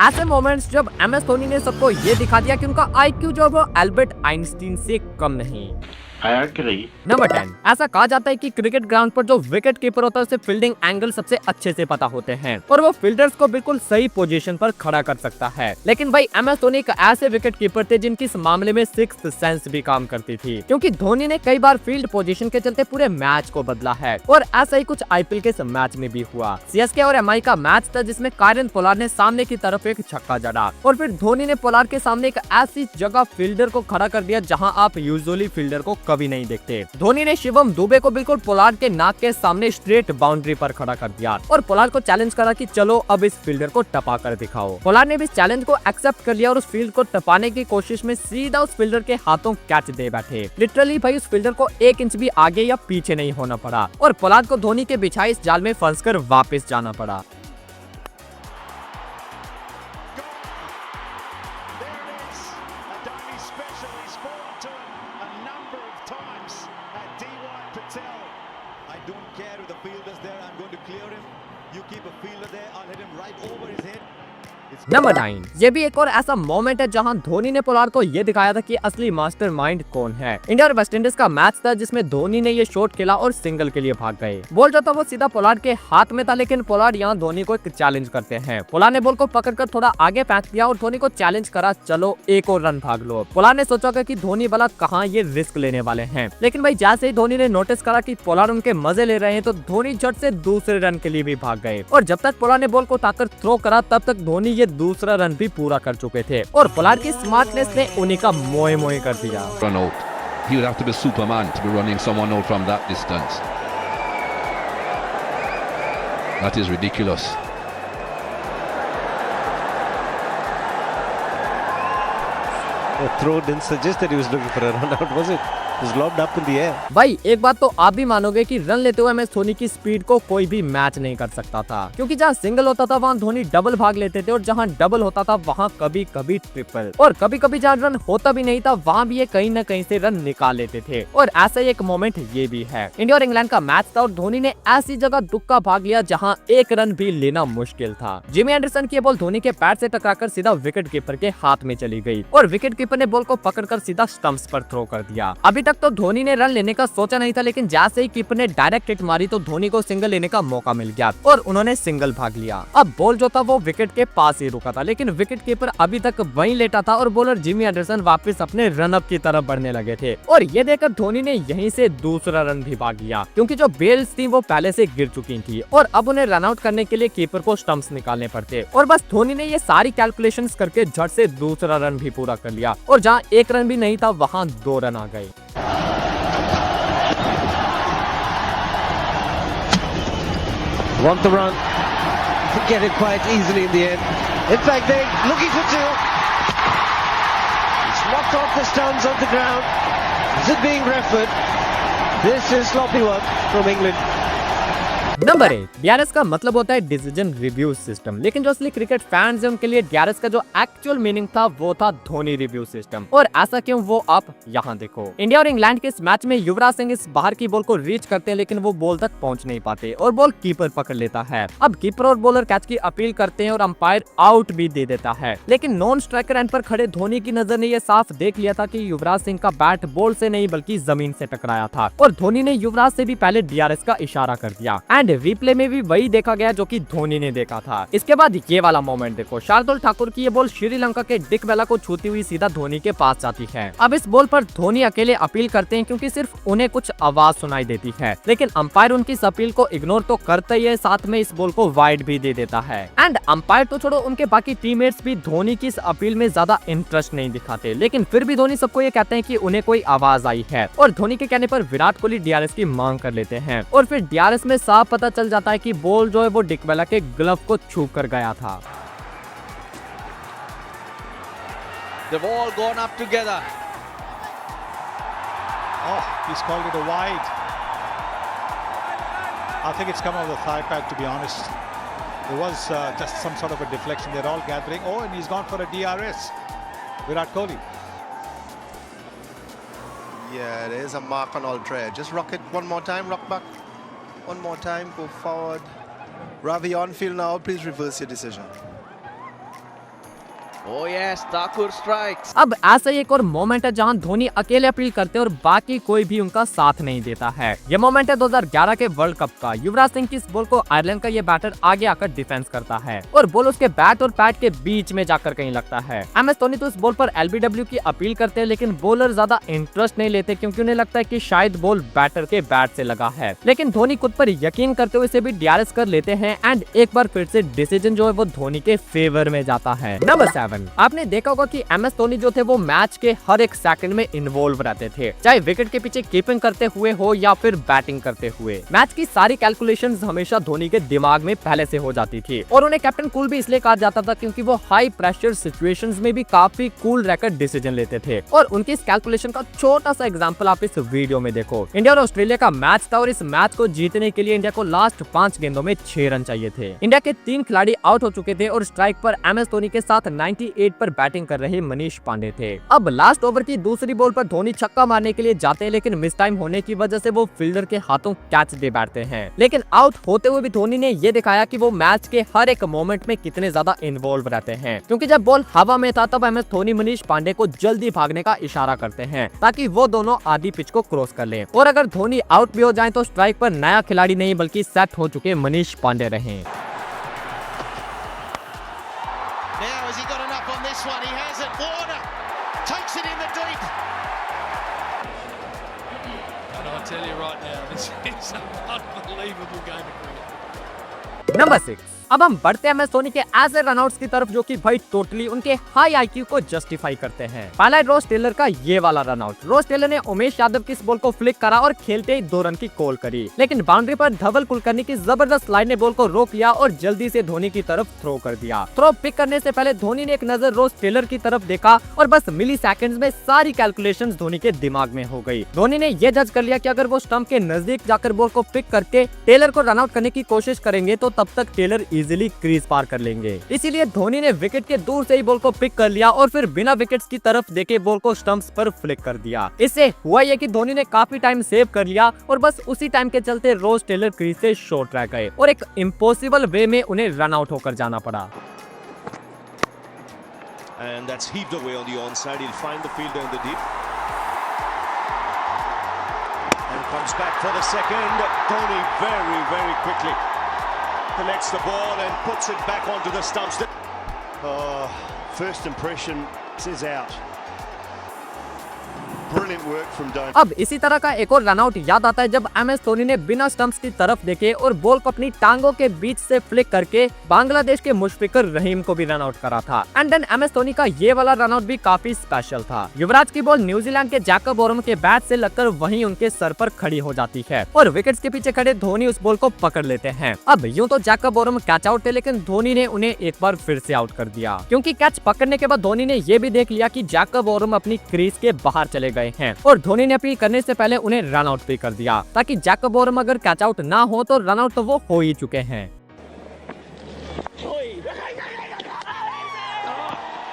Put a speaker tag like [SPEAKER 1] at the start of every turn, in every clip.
[SPEAKER 1] ऐसे मोमेंट्स जब MS धोनी ने सबको ये दिखा दिया कि उनका IQ जो है वो एल्बर्ट आइंस्टीन से कम नहीं।
[SPEAKER 2] I agree.
[SPEAKER 1] नंबर 10, ऐसा कहा जाता है कि क्रिकेट ग्राउंड पर जो विकेट कीपर होता है उसे फील्डिंग एंगल सबसे अच्छे से पता होते हैं और वो फील्डर्स को बिल्कुल सही पोजीशन पर खड़ा कर सकता है। लेकिन भाई MS धोनी एक ऐसे विकेट कीपर थे जिनकी इस मामले में सिक्स्थ सेंस भी काम करती थी, क्योंकि धोनी ने कई बार फील्ड पोजीशन के चलते पूरे मैच को बदला है और ऐसा ही कुछ IPL के इस मैच में भी हुआ। CSK और MI का मैच था जिसमें कायरन पोलार्ड ने सामने की तरफ एक छक्का जड़ा और फिर धोनी ने पोलार्ड के सामने एक ऐसी जगह फील्डर को खड़ा कर दिया जहां आप यूजुअली फील्डर को कभी नहीं देखते। धोनी ने शिवम दुबे को बिल्कुल पोलार्ड के नाक के सामने स्ट्रेट बाउंड्री पर खड़ा कर दिया और पोलार्ड को चैलेंज करा कि चलो अब इस फील्डर को टपा कर दिखाओ। पोलार्ड ने भी इस चैलेंज को एक्सेप्ट कर लिया और उस फील्ड को टपाने की कोशिश में सीधा उस फील्डर के हाथों कैच दे बैठे। लिटरली भाई उस फील्डर को 1 इंच भी आगे या पीछे नहीं होना पड़ा और पोलार्ड को धोनी के बिछाई इस जाल में फंसकर वापस जाना पड़ा।
[SPEAKER 3] I don't care if the fielder's there, I'm going to clear him. You keep a fielder there, I'll hit him right over his head.
[SPEAKER 1] Number 9, ये भी एक और ऐसा मोमेंट है जहां धोनी ने पोलार्ड को ये दिखाया था कि असली मास्टरमाइंड कौन है। इंडिया और वेस्टइंडीज का मैच था जिसमें धोनी ने ये शॉट खेला और सिंगल के लिए भाग गए। बॉल जो था वो सीधा पोलार्ड के हाथ में था, लेकिन पोलार्ड यहाँ धोनी को एक चैलेंज करते हैं। पोलार्ड ने बॉल को पकड़कर थोड़ा आगे फेंक दिया और धोनी को चैलेंज करा, चलो एक और रन भाग लो। पोलार्ड ने सोचा कि धोनी वाला कहाँ ये रिस्क लेने वाले हैं, लेकिन भाई जैसे ही धोनी ने नोटिस करा कि पोलार्ड उनके मजे ले रहे हैं तो धोनी झट से दूसरे रन के लिए भी भाग गए और जब तक पोलार्ड ने बॉल को उठाकर थ्रो करा तब तक धोनी ये दूसरा रन भी पूरा कर चुके थे और पोलार्ड की स्मार्टनेस ने उन्हीं का मोए मोए कर दिया।
[SPEAKER 4] Run out. He would have to be Superman to be running someone out from that distance. That is ridiculous.
[SPEAKER 5] The throw didn't suggest that he was looking for a run out, was it? It was lobbed up in the air.
[SPEAKER 1] भाई एक बात तो आप भी मानोगे कि run लेते हुए MS धोनी की स्पीड को कोई भी मैच नहीं कर सकता था, क्योंकि जहाँ सिंगल होता था वहाँ धोनी डबल भाग लेते थे और जहाँ डबल होता था वहाँ कभी कभी ट्रिपल और कभी कभी जहाँ रन होता भी नहीं था वहाँ भी ये कहीं न कहीं से रन निकाल लेते थे। और ऐसा ही एक मोमेंट ये भी है। इंडिया और इंग्लैंड का मैच था और धोनी ने ऐसी जगह दुक्का भाग लिया जहाँ एक रन भी लेना मुश्किल था। जिमी एंडरसन की बॉल धोनी के पैर से टकराकर सीधा विकेट कीपर के हाथ में चली गई और विकेट कीपर ने बॉल को पकड़कर सीधा स्टंप्स पर थ्रो कर दिया। अभी तक तो धोनी ने रन लेने का सोचा नहीं था, लेकिन जैसे ही कीपर ने डायरेक्ट हिट मारी तो धोनी को सिंगल लेने का मौका मिल गया और उन्होंने सिंगल भाग लिया। अब बॉल जो था वो विकेट के पास ही रुका था, लेकिन विकेट कीपर अभी तक वहीं लेटा था और बॉलर जिमी एंडरसन वापस अपने रन अप की तरफ बढ़ने लगे थे और ये देखकर धोनी ने यहीं से दूसरा रन भी भाग लिया, क्योंकि जो बेल्स थी वो पहले से गिर चुकी थी और अब उन्हें रन आउट करने के लिए कीपर को स्टंप्स निकालने पड़ते और बस धोनी ने ये सारी कैलकुलेशंस करके झट से दूसरा रन भी पूरा कर लिया और जहाँ एक रन भी नहीं था वहाँ 2 रन आ गए।
[SPEAKER 5] Want the run, get it quite easily in the end. In fact, they're looking for 2. It's knocked off the stumps of the ground. Is it being referred? This is sloppy work from England.
[SPEAKER 1] Number 8, DRS का मतलब होता है decision review system, लेकिन जो असली cricket fans हैं उनके लिए DRS का जो एक्चुअल मीनिंग था वो था धोनी रिव्यू सिस्टम। और ऐसा क्यों वो आप यहाँ देखो। इंडिया और इंग्लैंड के इस मैच में युवराज सिंह इस बाहर की बॉल को रीच करते हैं, लेकिन वो बॉल तक पहुँच नहीं पाते और बॉल कीपर पकड़ लेता है। अब कीपर और बॉलर कैच की अपील करते हैं और अंपायर आउट भी दे देता है, लेकिन नॉन स्ट्राइकर एंड पर खड़े धोनी की नजर ने यह साफ देख लिया था कि युवराज सिंह का बैट बॉल से नहीं बल्कि जमीन से टकराया था और धोनी ने युवराज से भी पहले DRS का इशारा कर दिया एंड रिप्ले में भी वही देखा गया जो कि धोनी ने देखा था। इसके बाद ये वाला मोमेंट देखो, शार्दुल ठाकुर की ये बॉल श्रीलंका के डिक वेला को छूती हुई सीधा धोनी के पास जाती है। अब इस बॉल पर धोनी अकेले अपील करते हैं क्योंकि सिर्फ उन्हें कुछ आवाज सुनाई देती है, लेकिन अंपायर उनकी इस अपील को इग्नोर तो करता ही है, साथ में इस बॉल को वाइड भी दे देता है। एंड अंपायर तो छोड़ो, उनके बाकी टीममेट्स भी धोनी की इस अपील में ज्यादा इंटरेस्ट नहीं दिखाते, लेकिन फिर भी धोनी सबको ये कहते हैं कि उन्हें कोई आवाज आई है और धोनी के कहने पर विराट कोहली DRS की मांग कर लेते हैं और फिर DRS में साफ पता चल जाता है कि बॉल जो है वो डिकवेला के ग्लव को छू कर गया था।
[SPEAKER 3] They've all gone up together.
[SPEAKER 6] Oh, he's called it a wide. I think it's come off the thigh pad, to be honest. There was just some sort of a deflection. They're all gathering. Oh, and he's gone for a DRS. Virat Kohli.
[SPEAKER 7] Yeah, there is a mark on all tread. Just rock it one more time, rock back. One more time, go forward. Ravi on field now, please reverse your decision.
[SPEAKER 5] Oh yes, Thakur strikes.
[SPEAKER 1] अब ऐसा ही एक और moment है जहां धोनी अकेले appeal करते हैं और बाकी कोई भी उनका साथ नहीं देता है। ये मोमेंट है 2011 के वर्ल्ड कप का। युवराज सिंह की इस बॉल को आयरलैंड का ये बैटर आगे आकर डिफेंस करता है और बॉल उसके बैट और पैड के बीच में जाकर कहीं लगता है। MS धोनी तो इस बॉल पर LBW की अपील करते हैं, लेकिन बॉलर ज्यादा इंटरेस्ट नहीं लेते क्योंकि उन्हें लगता है कि शायद बॉल बैटर के बैट से लगा है। लेकिन धोनी खुद पर यकीन करते हुए इसे भी DRS कर लेते हैं एंड एक बार फिर से डिसीजन जो है वो धोनी के फेवर में जाता है। नंबर 7, आपने देखा होगा कि MS धोनी जो थे वो मैच के हर एक सेकंड में इन्वॉल्व रहते थे, चाहे विकेट के पीछे कीपिंग करते हुए हो या फिर बैटिंग करते हुए। मैच की सारी कैलकुलेशंस हमेशा धोनी के दिमाग में पहले से हो जाती थी और उन्हें कैप्टन कूल भी इसलिए कहा जाता था क्योंकि वो हाई प्रेशर सिचुएशंस में भी काफी कूल रहकर डिसीजन लेते थे। और उनकी इस कैलकुलेशन का छोटा सा एग्जांपल आप इस वीडियो में देखो। इंडिया और ऑस्ट्रेलिया का मैच था और इस मैच को जीतने के लिए इंडिया को लास्ट 5 गेंदों में 6 रन चाहिए थे। इंडिया के 3 खिलाड़ी आउट हो चुके थे और स्ट्राइक पर MS धोनी के साथ 98 पर बैटिंग कर रहे मनीष पांडे थे। अब लास्ट ओवर की दूसरी बॉल पर धोनी छक्का मारने के लिए जाते हैं, लेकिन मिस टाइम होने की वजह से वो फील्डर के हाथों कैच दे बैठते हैं। लेकिन आउट होते हुए भी धोनी ने ये दिखाया कि वो मैच के हर एक मोमेंट में कितने ज्यादा इन्वॉल्व रहते हैं, क्योंकि जब बॉल हवा में था तब MS धोनी मनीष पांडे को जल्दी भागने का इशारा करते हैं ताकि वो दोनों आधी पिच को क्रॉस कर लें और अगर धोनी आउट भी हो जाए तो स्ट्राइक पर नया खिलाड़ी नहीं बल्कि सेट हो चुके मनीष पांडे रहे।
[SPEAKER 2] Now has he got enough on this one? He has it. Warner takes it in the deep.
[SPEAKER 8] And I tell you right now, this is an unbelievable game of cricket.
[SPEAKER 1] Number 6, अब हम बढ़ते हैं MS Dhoni के ऐसे run-outs की तरफ जो कि भाई टोटली उनके हाई IQ को जस्टिफाई करते हैं। पहला है रोज टेलर का ये वाला रनआउट। रोज टेलर ने उमेश यादव की इस बॉल को फ्लिक करा और खेलते ही 2 रन की कॉल करी, लेकिन बाउंड्री पर धवल कुलकर्णी की जबरदस्त लाइन ने बॉल को रोक लिया और जल्दी से धोनी की तरफ थ्रो कर दिया। थ्रो पिक करने से पहले धोनी ने एक नजर रोज टेलर की तरफ देखा और बस मिली सेकंड्स में सारी कैलकुलेशंस धोनी के दिमाग में हो गई। धोनी ने ये जज कर लिया कि अगर वो स्टंप के नजदीक जाकर बॉल को पिक करके टेलर को रनआउट करने की कोशिश करेंगे तो तब तक टेलर इजीली क्रीज पार कर लेंगे। इसीलिए धोनी ने विकेट के दूर से ही बॉल को पिक कर लिया और फिर बिना विकेट्स की तरफ देखे बॉल को स्टंप्स पर फ्लिक कर दिया। इससे हुआ ये कि धोनी ने काफी टाइम सेव कर लिया और बस उसी टाइम के चलते रोज टेलर क्रीज से शॉर्ट रह गए और एक इम्पॉसिबल वे में उन्हें रन आउट होकर जाना पड़ा।
[SPEAKER 9] And that's heaved away on the onside. He'll find the fielder in the deep. And comes back for the second. Dhoni very quickly collects the ball and puts it back onto the stumps.
[SPEAKER 2] First impression is out. Brilliant work from Dhoni.
[SPEAKER 1] अब इसी तरह का एक और runout याद आता है जब MS धोनी ने बिना स्टंप्स की तरफ देखे और बॉल को अपनी टांगों के बीच से फ्लिक करके बांग्लादेश के मुशफिकुर रहीम को भी रनआउट करा था। एंड देन MS धोनी का ये वाला रनआउट भी काफी स्पेशल था। युवराज की बॉल न्यूजीलैंड के जैकब वॉर्म के बैट से लगकर वहीं उनके सर पर खड़ी हो जाती है और विकेट्स के पीछे खड़े धोनी उस बॉल को पकड़ लेते हैं। अब यूं तो जैकब वॉर्म कैच आउट थे, लेकिन धोनी ने उन्हें एक बार फिर से आउट कर दिया क्योंकि कैच पकड़ने के बाद धोनी ने ये भी देख लिया कि जैकब वॉर्म अपनी क्रीज के बाहर चले गए हैं और धोनी ने अपील करने से पहले उन्हें रन आउट भी कर दिया ताकि जैकब वॉर्म अगर कैच आउट ना हो तो रन आउट तो वो हो ही चुके हैं।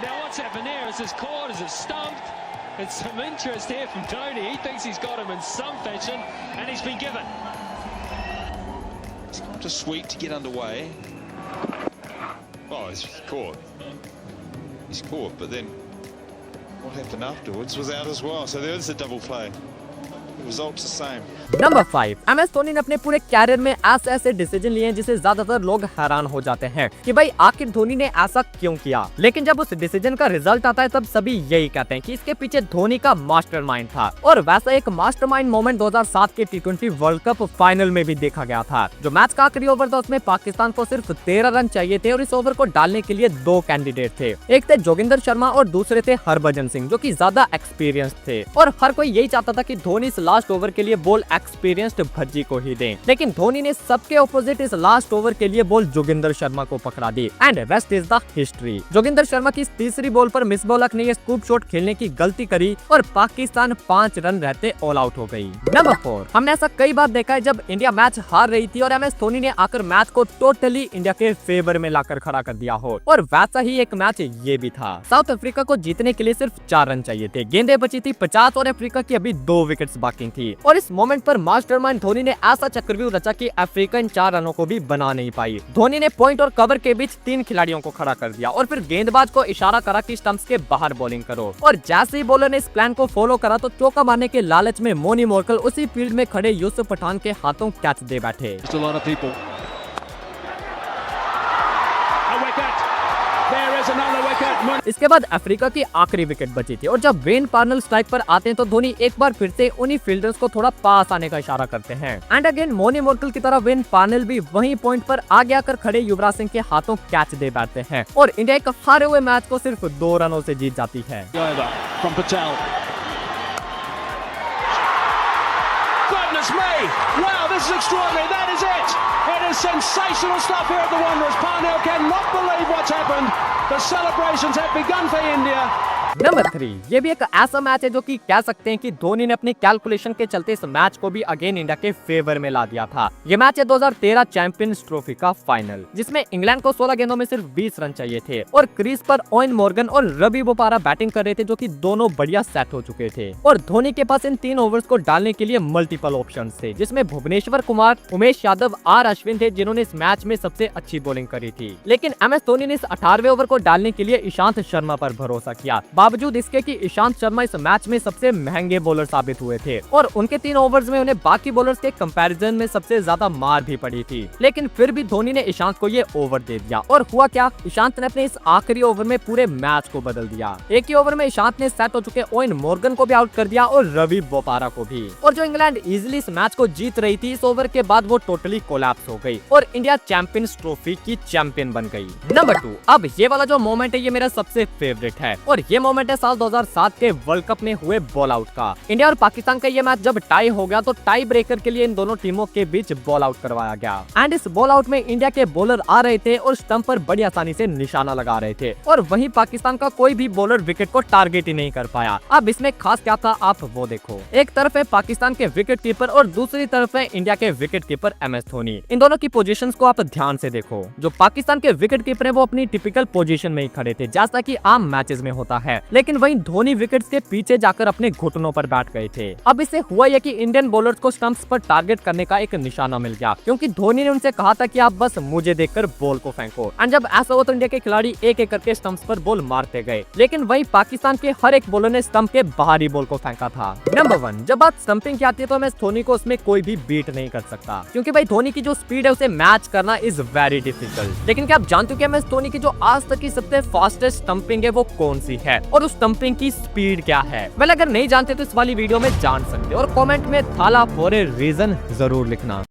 [SPEAKER 8] Now what's happened here? Is this caught? Is it stumped? It's some interest here from Dhoni. He thinks he's got him in some fashion, and he's been given.
[SPEAKER 9] He's got to sweep to get underway.
[SPEAKER 2] Oh, he's caught. He's caught, but then what happened afterwards was out as well. So there is a double play. The result's the same.
[SPEAKER 1] Number 5, MS Dhoni ने अपने पूरे career में ऐसे decision लिए हैं जिसे ज्यादातर लोग हैरान हो जाते हैं कि भाई आखिर धोनी ने ऐसा क्यों किया, लेकिन जब उस डिसीजन का रिजल्ट आता है तब सभी यही कहते हैं कि इसके पीछे धोनी का मास्टरमाइंड था। और वैसा एक मास्टरमाइंड मोमेंट 2007 के T20 वर्ल्ड कप फाइनल में भी देखा गया था। जो मैच का आखिरी ओवर था उसमें पाकिस्तान को सिर्फ 13 रन चाहिए थे और इस ओवर को डालने के लिए 2 कैंडिडेट थे। एक थे जोगिंदर शर्मा और दूसरे थे हरभजन सिंह, जो कि ज्यादा एक्सपीरियंस थे और हर कोई यही चाहता था कि धोनी इस लास्ट ओवर के लिए बॉल एक्सपीरियंस्ड भज्जी को ही दें, लेकिन धोनी ने सबके ऑपोजिट इस लास्ट ओवर के लिए बॉल जोगिंदर शर्मा को पकड़ा दी and rest is the history. Joginder Sharma की इस तीसरी बॉल पर मिसबॉलक ने स्कूप शॉट खेलने की गलती करी और पाकिस्तान 5 रन रहते ऑल आउट हो गई। नंबर 4, हमने ऐसा कई बार देखा है जब इंडिया मैच हार रही थी और MS धोनी ने आकर मैच को टोटली इंडिया के फेवर में लाकर खड़ा कर दिया हो, और वैसा ही एक मैच ये भी था। साउथ अफ्रीका को जीतने के लिए सिर्फ 4 रन चाहिए थे, गेंदें बची थी 50 और अफ्रीका की अभी 2 विकेट्स बाकी शॉकिंग थी। और इस मोमेंट पर मास्टरमाइंड धोनी ने ऐसा चक्रव्यूह रचा कि अफ्रीका इन 4 रनों को भी बना नहीं पाई। धोनी ने पॉइंट और कवर के बीच 3 खिलाड़ियों को खड़ा कर दिया और फिर गेंदबाज को इशारा करा कि स्टंप्स के बाहर बॉलिंग करो। और जैसे ही बॉलर ने इस प्लान को फॉलो करा तो चौका मारने के लालच में मोनी मोरकल उसी फील्ड में खड़े यूसुफ पठान के हाथों कैच दे बैठे। इसके बाद अफ्रीका की आखिरी विकेट बची थी और जब वेन पार्नेल स्ट्राइक पर आते हैं तो धोनी एक बार फिर से उन्हीं फील्डर्स को थोड़ा पास आने का इशारा करते हैं। एंड अगेन मोनी मोरकल की तरह वेन पार्नेल भी वहीं पॉइंट पर आगे आकर खड़े युवराज सिंह के हाथों कैच दे बैठते हैं और इंडिया एक हारे हुए मैच को सिर्फ 2 रनों से जीत जाती है।
[SPEAKER 9] Goodness me! Wow, this is extraordinary. That is it. It is sensational stuff here at the Wanderers. Parnell cannot believe what's happened. The celebrations have begun for India.
[SPEAKER 1] Number 3, ये भी एक ऐसा मैच है जो कि कह सकते हैं कि धोनी ने अपनी कैलकुलेशन के चलते इस मैच को भी अगेन इंडिया के फेवर में ला दिया था। ये मैच है 2013 चैंपियंस ट्रॉफी का फाइनल, जिसमें इंग्लैंड को 16 गेंदों में सिर्फ 20 रन चाहिए थे और क्रीज पर ओवेन मॉर्गन और रवि बोपारा बैटिंग कर रहे थे, जो कि दोनों बढ़िया सेट हो चुके थे। और धोनी के पास इन 3 ओवर्स को डालने के लिए मल्टीपल ऑप्शंस थे, जिसमें भुवनेश्वर कुमार, उमेश यादव, आर अश्विन थे, जिन्होंने इस मैच में सबसे अच्छी बॉलिंग करी थी। लेकिन MS धोनी ने इस 18वें ओवर को डालने के लिए ईशांत शर्मा पर भरोसा किया, बावजूद इसके कि ईशांत शर्मा इस मैच में सबसे महंगे बॉलर साबित हुए थे और उनके 3 ओवर्स में उन्हें बाकी बॉलर्स के कंपैरिजन में सबसे ज्यादा मार भी पड़ी थी। लेकिन फिर भी धोनी ने ईशांत को ये ओवर दे दिया और हुआ क्या, ईशांत ने अपने इस आखिरी ओवर में पूरे मैच को बदल दिया। एक ही ओवर में ईशांत ने सेट हो चुके ओवेन मॉर्गन को भी आउट कर दिया और रवि बोपारा को भी। और जो इंग्लैंड इजीली इस मैच को जीत रही थी, इस ओवर के बाद वो टोटली कोलैप्स हो गई और इंडिया चैंपियंस ट्रॉफी की चैंपियन बन गई। नंबर 2, अब ये वाला जो मोमेंट है ये मेरा सबसे फेवरेट है और ये मोमेंट है साल 2007 के वर्ल्ड कप में हुए बॉल आउट का। इंडिया और पाकिस्तान का ये मैच जब टाई हो गया तो टाई ब्रेकर के लिए इन दोनों टीमों के बीच बॉल आउट करवाया गया। एंड इस बॉल आउट में इंडिया के बॉलर आ रहे थे और स्टंप पर बड़ी आसानी से निशाना लगा रहे थे और वहीं पाकिस्तान का कोई भी बॉलर विकेट को टारगेट ही नहीं कर पाया। अब इसमें खास क्या था आप वो देखो। एक तरफ है पाकिस्तान के विकेट कीपर और दूसरी तरफ है इंडिया के विकेट कीपर MS धोनी। इन दोनों की पोजीशंस को आप ध्यान से देखो। जो पाकिस्तान के विकेट कीपर है वो अपनी टिपिकल पोजीशन में ही खड़े थे, जैसा कि आम मैचेस में होता है, लेकिन वहीं धोनी विकेट्स के पीछे जाकर अपने घुटनों पर बैठ गए थे। अब इससे हुआ यह कि इंडियन बॉलर्स को स्टंप्स पर टारगेट करने का एक निशाना मिल गया, क्योंकि धोनी ने उनसे कहा था कि आप बस मुझे देखकर बॉल को फेंको। एंड जब ऐसा हुआ तो इंडिया के खिलाड़ी एक एक करके स्टंप्स पर बॉल मारते गए, लेकिन वहीं पाकिस्तान के हर एक बॉलर ने स्टंप के बाहरी बॉल को फेंका था। नंबर 1, जब बात स्टंपिंग की आती है तो MS धोनी को उसमें कोई भी बीट नहीं कर सकता, क्योंकि भाई धोनी की जो स्पीड है उसे मैच करना इज वेरी डिफिकल्ट। लेकिन क्या आप जानते हो कि MS धोनी की जो आज तक की सबसे फास्टेस्ट स्टंपिंग है वो कौन सी है और उस स्टंपिंग की स्पीड क्या है? अगर नहीं जानते तो इस वाली वीडियो में जान सकते हो और कमेंट में थाला फॉर ए रीजन जरूर लिखना।